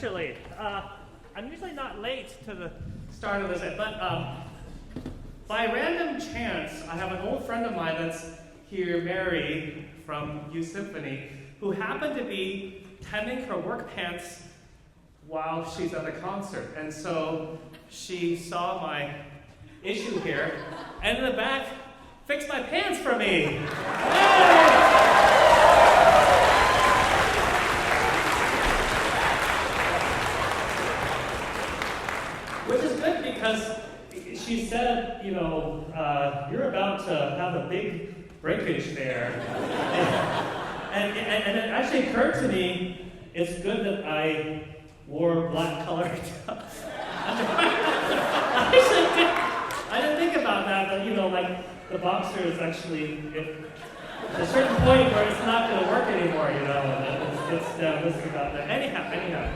actually. I'm usually not late to the start of this, but by random chance, I have an old friend of mine that's here, Mary, from U Symphony, who happened to be tending her work pants while she's at a concert. And so she saw my issue here, and in the back, fixed my pants for me. Which is good because she said, you're about to have a big breakage there. and it actually occurred to me, it's good that I wore black colored stuff. I didn't think about that, but like the boxer is actually, at a certain point where it's not going to work anymore, and it's listed about that. Anyhow.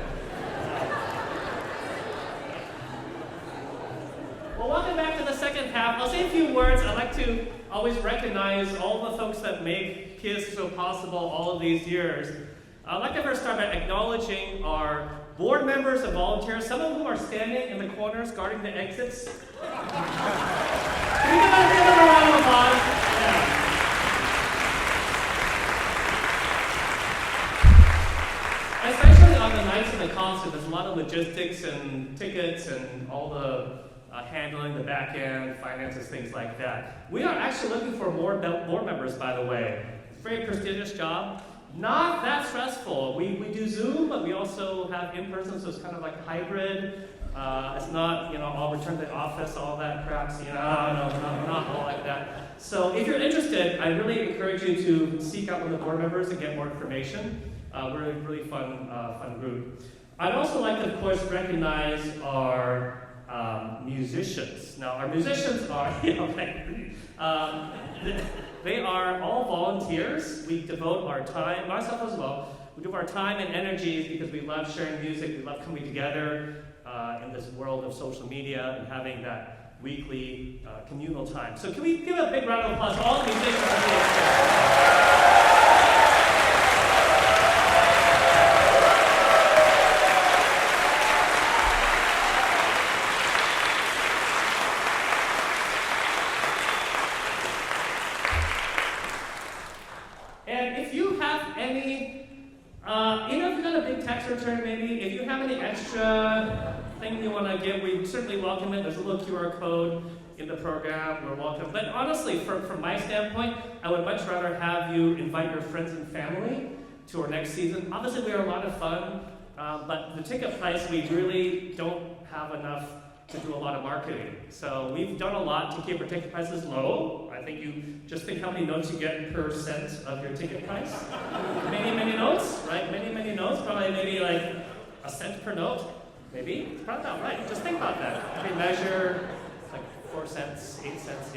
Well, welcome back to the second half. I'll say a few words. I like to always recognize all the folks that make PSSO possible all of these years. I'd like to first start by acknowledging our board members and volunteers, some of whom are standing in the corners guarding the exits. Can we give them a round of applause? Yeah. Especially on the nights of the concert, there's a lot of logistics and tickets and all the handling, the back end, finances, things like that. We are actually looking for more board members, by the way. It's a very prestigious job. Not that stressful. We do Zoom, but we also have in-person, so it's kind of like hybrid. It's not, I'll return to the office, all that crap. No, not all like that. So if you're interested, I really encourage you to seek out one of the board members and get more information. We're a really fun group. I'd also like to, of course, recognize our musicians. Now, our musicians are, they are all volunteers. We devote our time, myself as well, we devote our time and energies because we love sharing music, we love coming together in this world of social media and having that weekly communal time. So can we give a big round of applause to all the musicians? Maybe if you have any extra thing you want to give, we certainly welcome it. There's a little QR code in the program. We're welcome. But honestly, from my standpoint, I would much rather have you invite your friends and family to our next season. Obviously, we are a lot of fun, but the ticket price, we really don't have enough to do a lot of marketing. So we've done a lot to keep our ticket prices low. I think you just think how many notes you get per cent of your ticket price. Many notes, right? Many notes, probably maybe like a cent per note. Maybe, it's probably not right. Just think about that. Every measure, it's like 4 cents, 8 cents,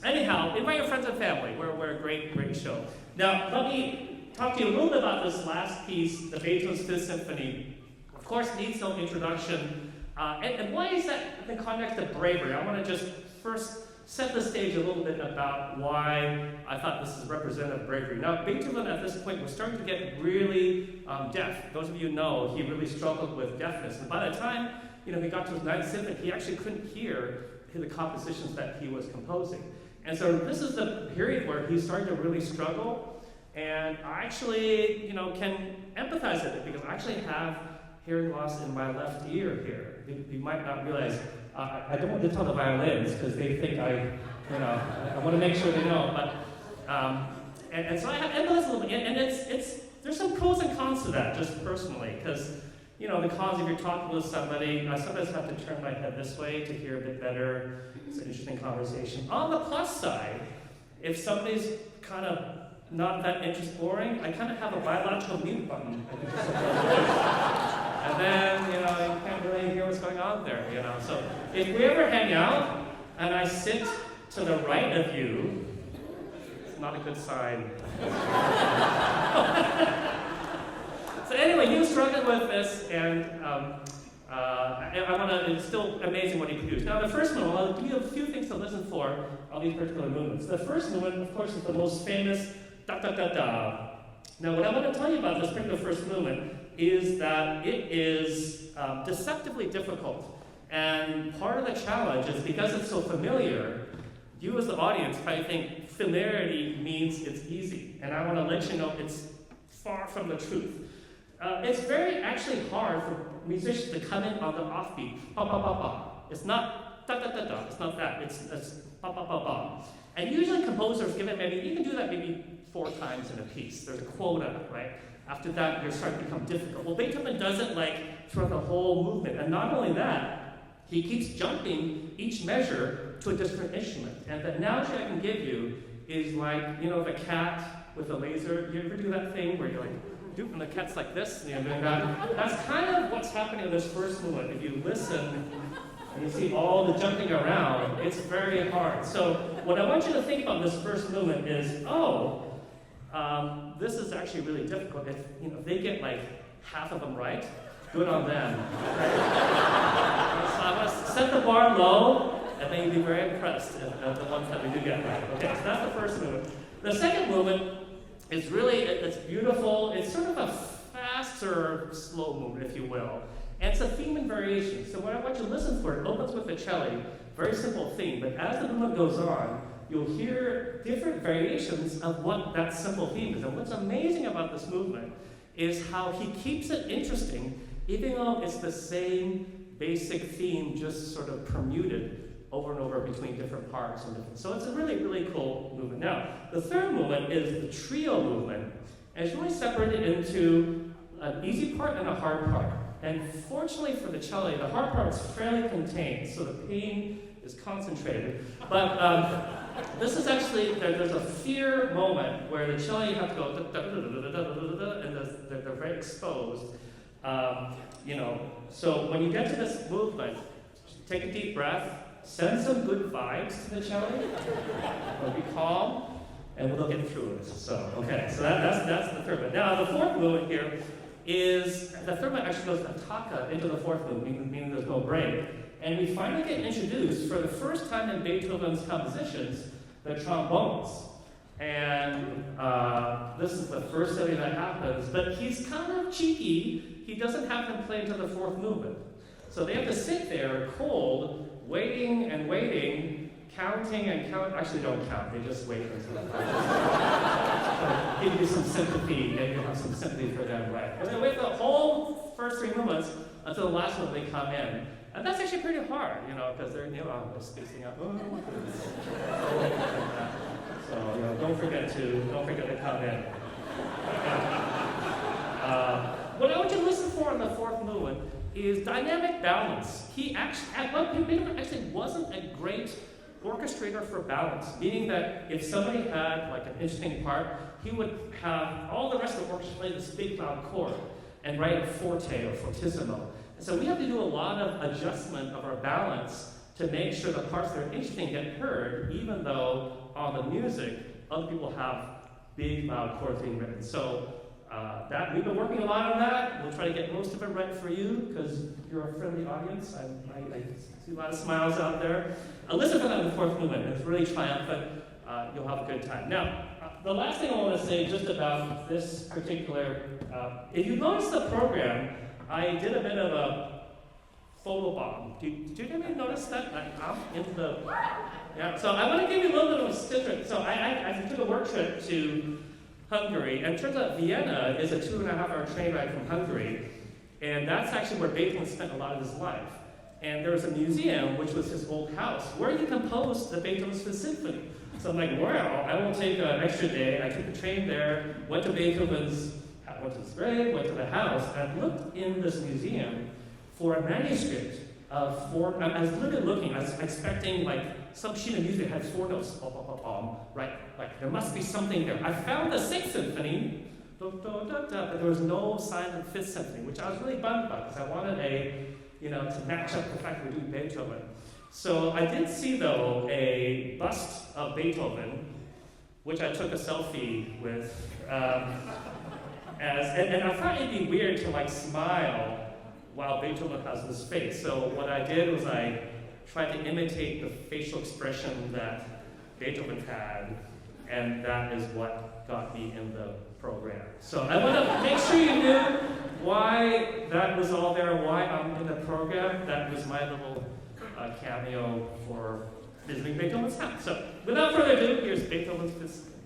Anyhow, invite your friends and family. We're a great show. Now, let me talk to you a little bit about this last piece, the Beethoven's Fifth Symphony. Of course, needs no introduction. And why is that in the context of bravery? I want to just first set the stage a little bit about why I thought this is representative of bravery. Now, Beethoven at this point was starting to get really deaf. Those of you know he really struggled with deafness. And by the time he got to his Ninth Symphony, he actually couldn't hear the compositions that he was composing. And so this is the period where he started to really struggle. And I actually, can empathize with it because I actually have hearing loss in my left ear here. You might not realize. I don't want to tell the violins because they think I want to make sure they know. But and so I have empathy a little bit, and there's some pros and cons to that, just personally, because the cons if you're talking with somebody, I sometimes have to turn my head this way to hear a bit better. It's an interesting conversation. On the plus side, if somebody's kind of not that boring, I kind of have a biological mute button. And then, you can't really hear what's going on there, So if we ever hang out and I sit to the right of you, it's not a good sign. So anyway, he was struggling with this, and it's still amazing what he produced. Now, the first movement, I'll give you a few things to listen for on these particular movements. The first movement, of course, is the most famous da-da-da-da. Now, what I want to tell you about this particular first movement is that it is deceptively difficult. And part of the challenge is because it's so familiar, you as the audience probably think familiarity means it's easy. And I want to let you know it's far from the truth. It's very actually hard for musicians to come in on the offbeat. Ba, ba, ba, ba. It's not da, da, da, da. It's not that. It's ba, ba, ba, ba. And usually composers give it maybe, you can do that maybe 4 times in a piece. There's a quota, right? After that, you're starting to become difficult. Well, Beethoven does it like throughout the whole movement. And not only that, he keeps jumping each measure to a different instrument. And the analogy I can give you is like, the cat with a laser. You ever do that thing where you're like, and the cat's like this, and you're doing that? That's kind of what's happening in this first movement. If you listen and you see all the jumping around, it's very hard. So what I want you to think about this first movement is, this is actually really difficult. If they get like half of them right, good on them. Right? So I want to set the bar low, and then you'll be very impressed at the ones that we do get right. Okay, so that's the first movement. The second movement is really, it's beautiful. It's sort of a faster, slow movement, if you will. And it's a theme and variation. So what I want you to listen for, it opens with the cello, very simple theme, but as the movement goes on, you'll hear different variations of what that simple theme is. And what's amazing about this movement is how he keeps it interesting, even though it's the same basic theme, just sort of permuted over and over between different parts. So it's a really, really cool movement. Now, the third movement is the trio movement, and it's really separated into an easy part and a hard part. And fortunately for the cello, the hard part is fairly contained, so the pain is concentrated. But this is actually, there's a fear moment where the cello, you have to go, and they're very exposed. So when you get to this movement, take a deep breath, send some good vibes to the cello, or be calm, and we'll get through it. So that's the third one. Now, the fourth movement here is, the third one actually goes attacca into the fourth movement, meaning there's no break. And we finally get introduced, for the first time in Beethoven's compositions, the trombones. And this is the first study that happens, but he's kind of cheeky. He doesn't have them play into the fourth movement. So they have to sit there cold, waiting and waiting, counting and count. Actually, don't count. They just wait until the so give you some sympathy, and you have some sympathy for them, right? And they wait the whole first 3 movements until the last one they come in. And that's actually pretty hard, because they're spacing out. So don't forget to come in. What I want you to listen for in the fourth movement is dynamic balance. He actually wasn't a great orchestrator for balance, meaning that if somebody had like an interesting part, he would have all the rest of the orchestra play this big loud chord and write a forte or fortissimo. And so we have to do a lot of adjustment of our balance to make sure the parts that are interesting get heard, even though on the music, other people have big loud chords being written. So that we've been working a lot on that. We'll try to get most of it right for you because you're a friendly audience. I see a lot of smiles out there. Listen for that in the fourth movement. It's really triumphant. You'll have a good time. Now, the last thing I want to say just about this particular, if you notice the program, I did a bit of a photobomb. Did you notice that? I'm in the, yeah. So I want to give you a little bit of a stitch. So I took a work trip to Hungary, and it turns out Vienna is a 2.5-hour train ride from Hungary, and that's actually where Beethoven spent a lot of his life. And there was a museum, which was his old house, where he composed the Beethoven's Fifth Symphony. So I'm like, well, I will take an extra day. I took the train there, went to Beethoven's, went to his grave, went to the house, and looked in this museum for a manuscript of 4. I was literally looking. I was expecting like some sheet of music had 4 notes, right? Like there must be something there. I found the Sixth Symphony, but there was no sign of the Fifth Symphony, which I was really bummed about because I wanted to match up the fact that we're doing Beethoven. So I did see though a bust of Beethoven, which I took a selfie with. And I thought it'd be weird to like smile while Beethoven has this face. So what I did was I tried to imitate the facial expression that Beethoven had, and that is what got me in the program. So I want to make sure you knew why that was all there, why I'm in the program, that was my little cameo for visiting Beethoven's house. So, without further ado, here's Beethoven's Fifth Symphony.